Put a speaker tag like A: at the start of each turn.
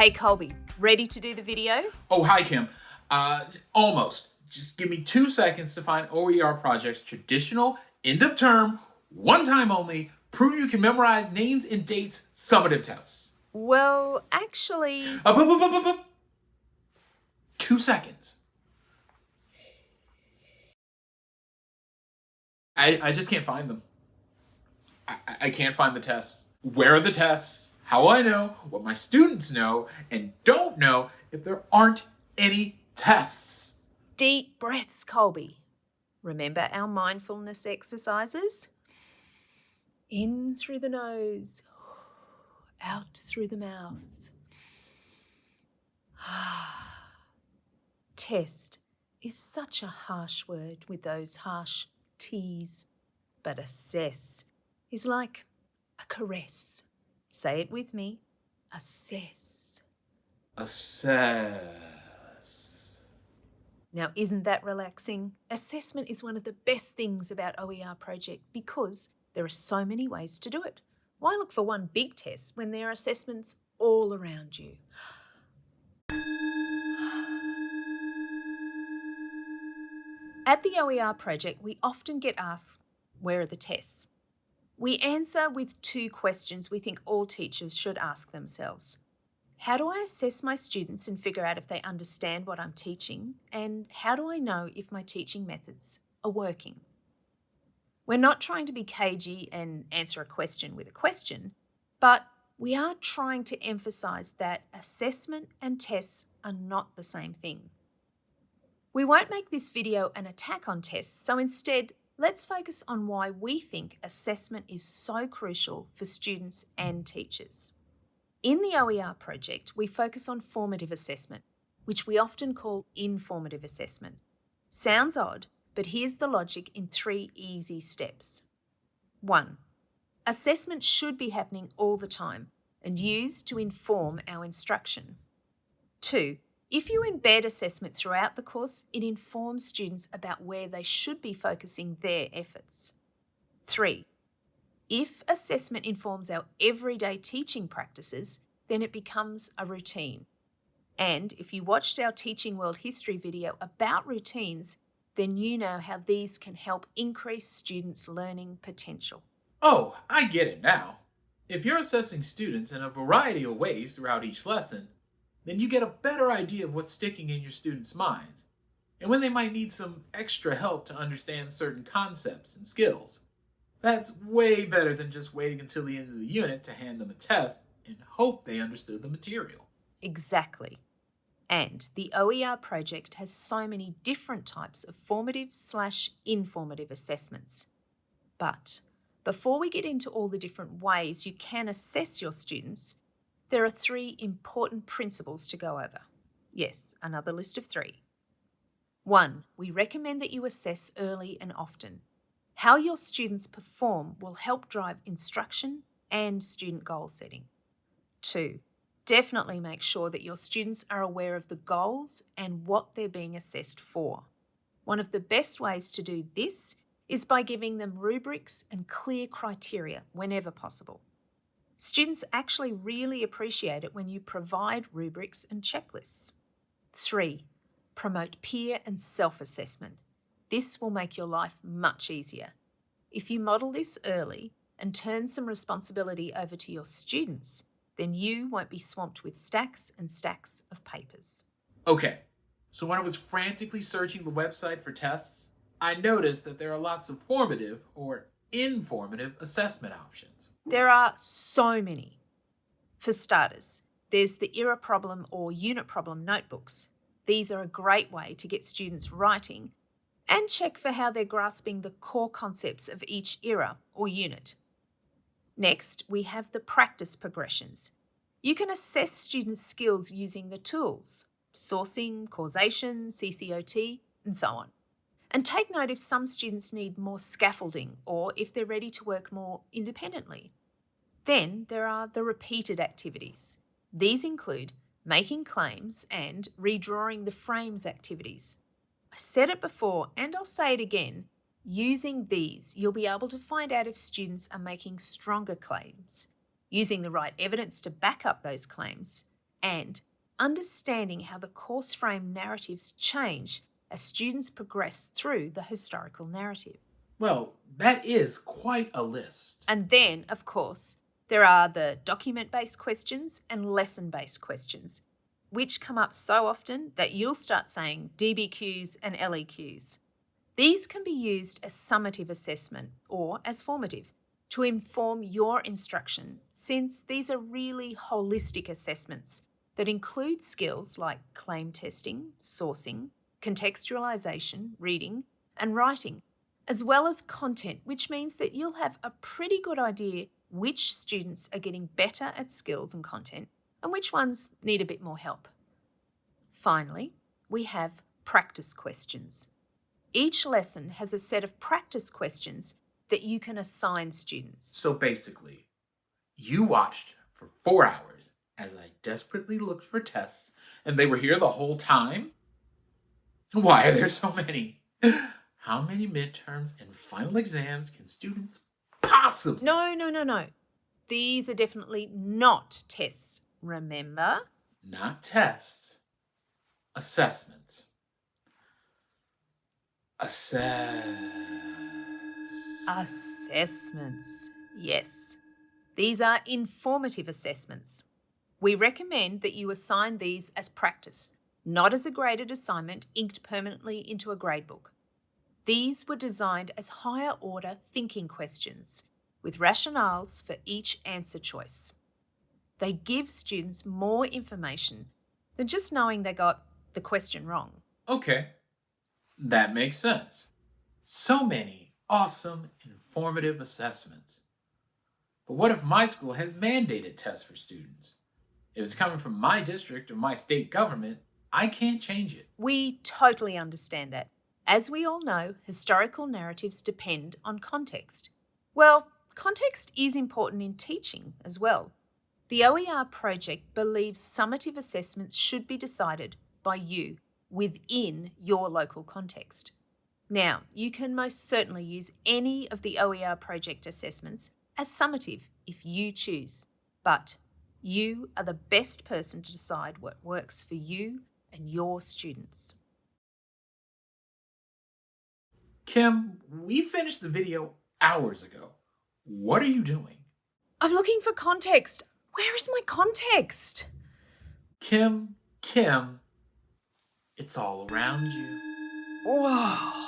A: Hey Colby, ready to do the video?
B: Oh, hi, Kim. Almost. Just give me 2 seconds to find OER projects traditional, end of term, one time only, prove you can memorize names and dates, summative tests.
A: Well, actually...
B: 2 seconds. I just can't find them. I can't find the tests. Where are the tests? How will I know what my students know and don't know if there aren't any tests?
A: Deep breaths, Colby. Remember our mindfulness exercises? In through the nose, out through the mouth. Test is such a harsh word with those harsh T's, but assess is like a caress. Say it with me. Assess.
B: Assess.
A: Now, isn't that relaxing? Assessment is one of the best things about OER project because there are so many ways to do it. Why look for one big test when there are assessments all around you? At the OER project, we often get asked, where are the tests? We answer with 2 questions we think all teachers should ask themselves. How do I assess my students and figure out if they understand what I'm teaching? And how do I know if my teaching methods are working? We're not trying to be cagey and answer a question with a question, but we are trying to emphasise that assessment and tests are not the same thing. We won't make this video an attack on tests, so instead, let's focus on why we think assessment is so crucial for students and teachers. In the OER project, we focus on formative assessment, which we often call informative assessment. Sounds odd, but here's the logic in 3 easy steps. 1. Assessment should be happening all the time and used to inform our instruction. 2. If you embed assessment throughout the course, it informs students about where they should be focusing their efforts. 3. If assessment informs our everyday teaching practices, then it becomes a routine. And if you watched our Teaching World History video about routines, then you know how these can help increase students' learning potential.
B: Oh, I get it now. If you're assessing students in a variety of ways throughout each lesson, then you get a better idea of what's sticking in your students' minds, and when they might need some extra help to understand certain concepts and skills. That's way better than just waiting until the end of the unit to hand them a test and hope they understood the material.
A: Exactly. And the OER project has so many different types of formative/informative assessments. But before we get into all the different ways you can assess your students, there are 3 important principles to go over. Yes, another list of 3. 1. We recommend that you assess early and often. How your students perform will help drive instruction and student goal setting. 2. Definitely make sure that your students are aware of the goals and what they're being assessed for. One of the best ways to do this is by giving them rubrics and clear criteria whenever possible. Students actually really appreciate it when you provide rubrics and checklists. 3. Promote peer and self-assessment. This will make your life much easier. If you model this early and turn some responsibility over to your students, then you won't be swamped with stacks and stacks of papers.
B: Okay, so when I was frantically searching the website for tests, I noticed that there are lots of formative or informative assessment options.
A: There are so many. For starters, there's the era problem or unit problem notebooks. These are a great way to get students writing and check for how they're grasping the core concepts of each era or unit. Next, we have the practice progressions. You can assess students' skills using the tools, sourcing, causation, CCOT, and so on. And take note if some students need more scaffolding or if they're ready to work more independently. Then there are the repeated activities. These include making claims and redrawing the frames activities. I said it before and I'll say it again. Using these, you'll be able to find out if students are making stronger claims, using the right evidence to back up those claims, and understanding how the course frame narratives change as students progress through the historical narrative.
B: Well, that is quite a list.
A: And then, of course, there are the document-based questions and lesson-based questions, which come up so often that you'll start saying DBQs and LEQs. These can be used as summative assessment or as formative to inform your instruction, since these are really holistic assessments that include skills like claim testing, sourcing, contextualization, reading, and writing, as well as content, which means that you'll have a pretty good idea which students are getting better at skills and content and which ones need a bit more help. Finally, we have practice questions. Each lesson has a set of practice questions that you can assign students.
B: So basically, you watched for 4 hours as I desperately looked for tests, and they were here the whole time? Why are there so many? How many midterms and final exams can students possibly?
A: No. These are definitely not tests, remember?
B: Not tests. Assessments.
A: Assessments, yes. These are informative assessments. We recommend that you assign these as practice, not as a graded assignment inked permanently into a gradebook. These were designed as higher order thinking questions with rationales for each answer choice. They give students more information than just knowing they got the question wrong.
B: Okay, that makes sense. So many awesome, informative assessments. But what if my school has mandated tests for students? If it's coming from my district or my state government, I can't change it.
A: We totally understand that. As we all know, historical narratives depend on context. Well, context is important in teaching as well. The OER project believes summative assessments should be decided by you within your local context. Now, you can most certainly use any of the OER project assessments as summative if you choose, but you are the best person to decide what works for you and your students.
B: Kim, we finished the video hours ago. What are you doing?
A: I'm looking for context. Where is my context?
B: Kim, it's all around you.
A: Whoa.